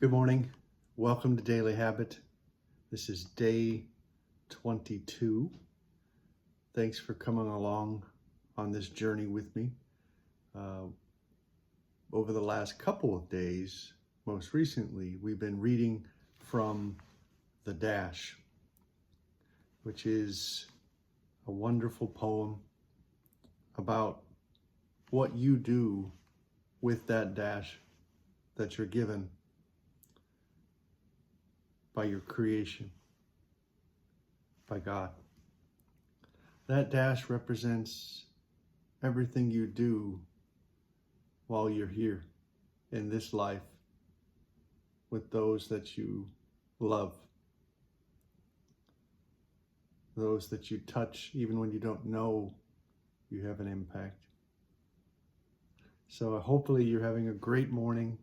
Good morning. Welcome to Daily Habit. This is day 22. Thanks for coming along on this journey with me. Over the last couple of days, most recently, we've been reading from The Dash, which is a wonderful poem about what you do with that dash that you're given by your creation, by God. That dash represents everything you do while you're here in this life with those that you love, those that you touch even when you don't know you have an impact. So hopefully you're having a great morning.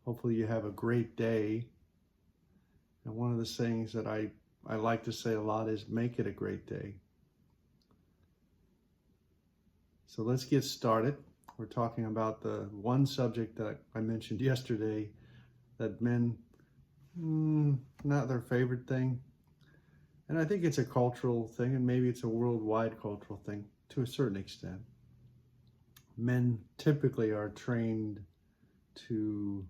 Hopefully you have a great day. And one of the sayings that I like to say a lot is make it a great day. So let's get started. We're talking about the one subject that I mentioned yesterday, that men, not their favorite thing. And I think it's a cultural thing, and maybe it's a worldwide cultural thing to a certain extent. Men typically are trained to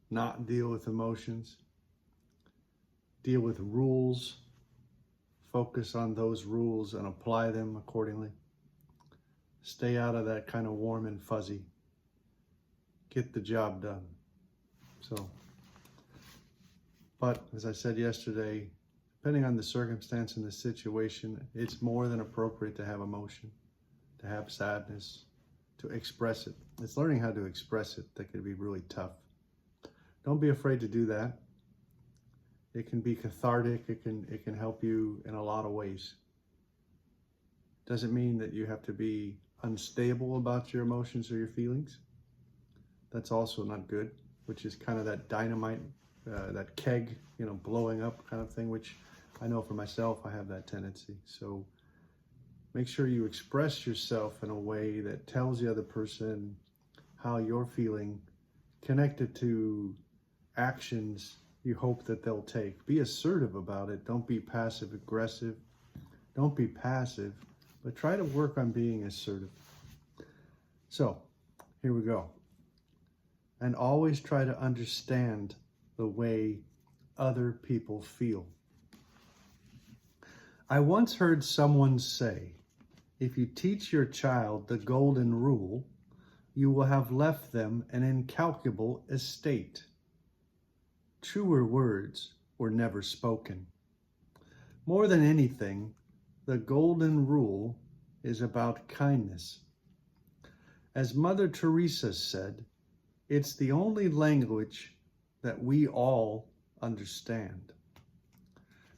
not deal with emotions, deal with rules, focus on those rules and apply them accordingly. Stay out of that kind of warm and fuzzy. Get the job done. But as I said yesterday, depending on the circumstance and the situation, it's more than appropriate to have emotion, to have sadness, to express it. It's learning how to express it that can be really tough. Don't be afraid to do that. It can be cathartic. It can help you in a lot of ways. Doesn't mean that you have to be unstable about your emotions or your feelings. That's also not good, which is kind of that dynamite, that keg, blowing up kind of thing, which I know for myself, I have that tendency. So make sure you express yourself in a way that tells the other person how you're feeling, connected to actions you hope that they'll take. Be assertive about it. Don't be passive aggressive. Don't be passive, but try to work on being assertive. So here we go. And always try to understand the way other people feel. I once heard someone say, if you teach your child the golden rule, you will have left them an incalculable estate. Truer words were never spoken. More than anything, the golden rule is about kindness. As Mother Teresa said, it's the only language that we all understand.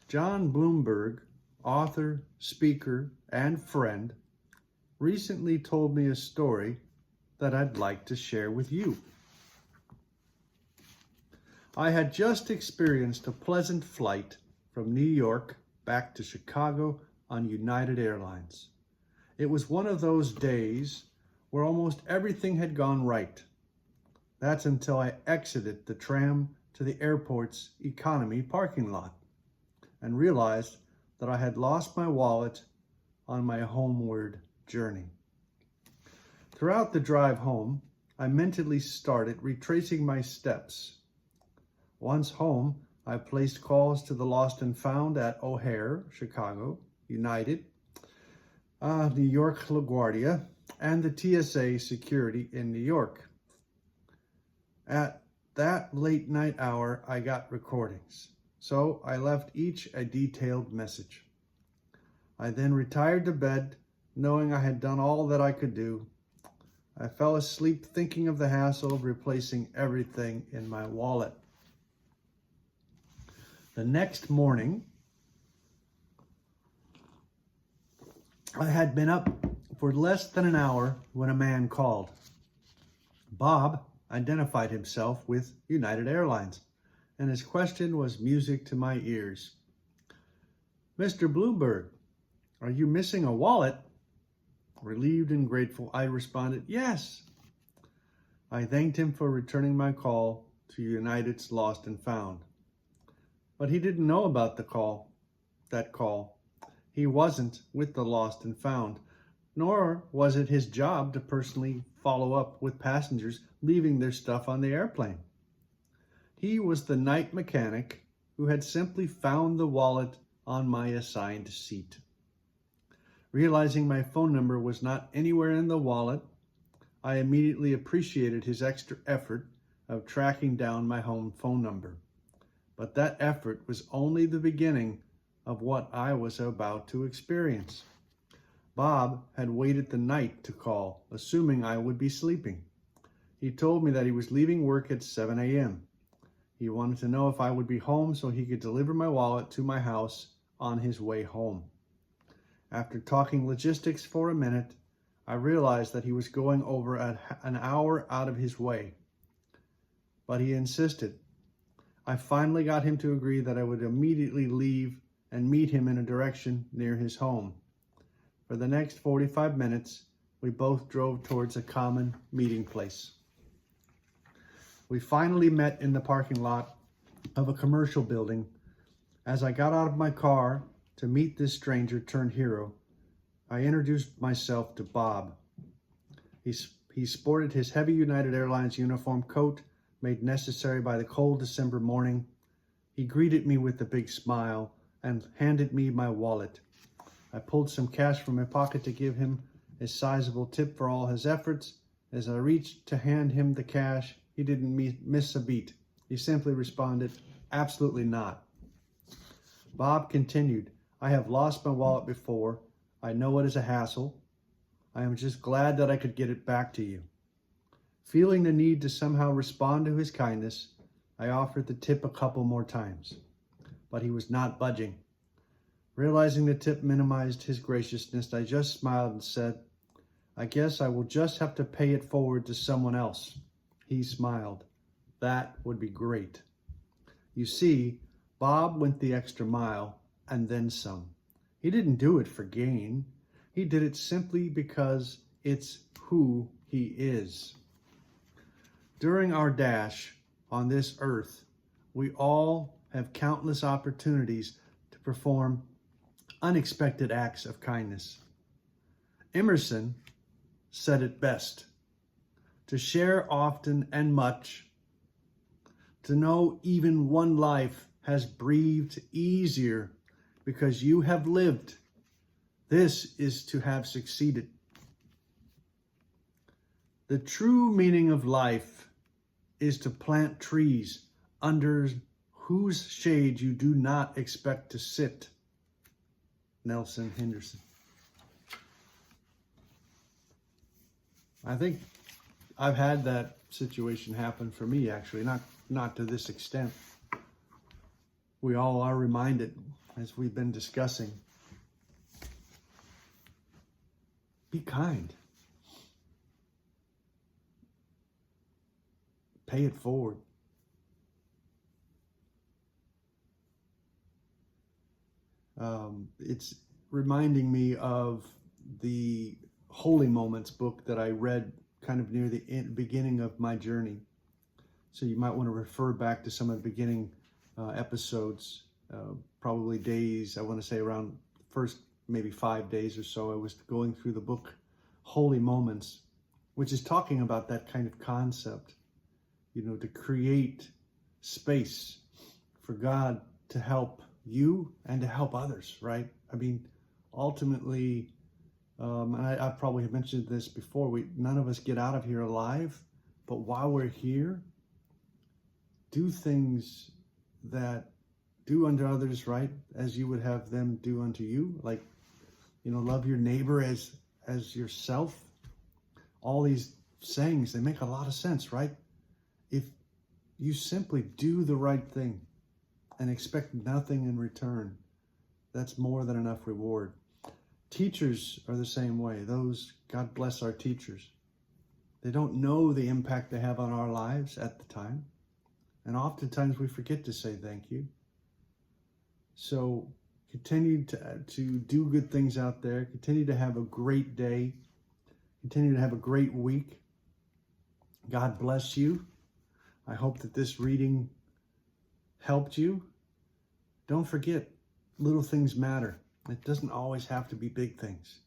John Bloomberg, author, speaker, and friend, recently told me a story that I'd like to share with you. I had just experienced a pleasant flight from New York back to Chicago on United Airlines. It was one of those days where almost everything had gone right. That's until I exited the tram to the airport's economy parking lot and realized that I had lost my wallet on my homeward journey. Throughout the drive home, I mentally started retracing my steps. Once home, I placed calls to the Lost and Found at O'Hare, Chicago, United, New York LaGuardia, and the TSA security in New York. At that late night hour, I got recordings, so I left each a detailed message. I then retired to bed, knowing I had done all that I could do. I fell asleep thinking of the hassle of replacing everything in my wallet. The next morning, I had been up for less than an hour when a man called. Bob identified himself with United Airlines, and his question was music to my ears. Mr. Bloomberg, are you missing a wallet? Relieved and grateful, I responded, yes. I thanked him for returning my call, to unite its lost and found. But he didn't know about that call. He wasn't with the lost and found, nor was it his job to personally follow up with passengers leaving their stuff on the airplane. He was the night mechanic who had simply found the wallet on my assigned seat. Realizing my phone number was not anywhere in the wallet, I immediately appreciated his extra effort of tracking down my home phone number. But that effort was only the beginning of what I was about to experience. Bob had waited the night to call, assuming I would be sleeping. He told me that he was leaving work at 7 a.m. He wanted to know if I would be home so he could deliver my wallet to my house on his way home. After talking logistics for a minute, I realized that he was going over an hour out of his way. But he insisted. I finally got him to agree that I would immediately leave and meet him in a direction near his home. For the next 45 minutes, we both drove towards a common meeting place. We finally met in the parking lot of a commercial building. As I got out of my car to meet this stranger turned hero, I introduced myself to Bob. He sported his heavy United Airlines uniform coat, made necessary by the cold December morning. He greeted me with a big smile and handed me my wallet. I pulled some cash from my pocket to give him a sizable tip for all his efforts. As I reached to hand him the cash, he didn't miss a beat. He simply responded, "Absolutely not." Bob continued, "I have lost my wallet before. I know it is a hassle. I am just glad that I could get it back to you." Feeling the need to somehow respond to his kindness, I offered the tip a couple more times, but he was not budging. Realizing the tip minimized his graciousness, I just smiled and said, "I guess I will just have to pay it forward to someone else." He smiled. "That would be great." You see, Bob went the extra mile and then some. He didn't do it for gain. He did it simply because it's who he is. During our dash on this earth, we all have countless opportunities to perform unexpected acts of kindness. Emerson said it best: to share often and much, to know even one life has breathed easier because you have lived. This is to have succeeded. The true meaning of life is to plant trees under whose shade you do not expect to sit. Nelson Henderson. I think I've had that situation happen for me, actually, not to this extent. We all are reminded, as we've been discussing, be kind. Pay it forward. It's reminding me of the Holy Moments book that I read kind of near the beginning of my journey. So you might want to refer back to some of the beginning episodes, probably days, I want to say around first maybe 5 days or so. I was going through the book Holy Moments, which is talking about that kind of concept, to create space for God to help you and to help others, right? I mean, ultimately, and I probably have mentioned this before, none of us get out of here alive, but while we're here, do things that do unto others, right, as you would have them do unto you. Like, love your neighbor as yourself. All these sayings, they make a lot of sense, right? If you simply do the right thing and expect nothing in return, that's more than enough reward. Teachers are the same way. God bless our teachers. They don't know the impact they have on our lives at the time. And oftentimes we forget to say thank you. So continue to do good things out there. Continue to have a great day. Continue to have a great week. God bless you. I hope that this reading helped you. Don't forget, little things matter. It doesn't always have to be big things.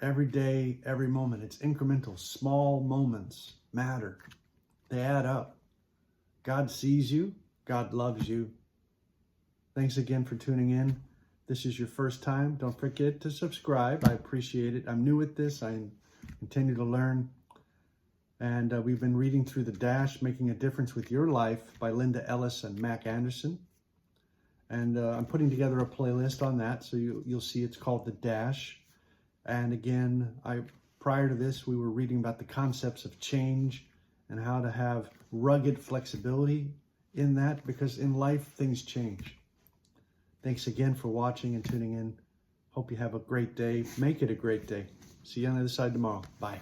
Every day, every moment, it's incremental. Small moments matter. They add up. God sees you. God loves you. Thanks again for tuning in. This is your first time. Don't forget to subscribe. I appreciate it. I'm new at this. I continue to learn. And we've been reading through The Dash, Making a Difference with Your Life by Linda Ellis and Mac Anderson. And I'm putting together a playlist on that, so you'll see it's called The Dash. And again, prior to this, we were reading about the concepts of change and how to have rugged flexibility in that, because in life, things change. Thanks again for watching and tuning in. Hope you have a great day. Make it a great day. See you on the other side tomorrow. Bye.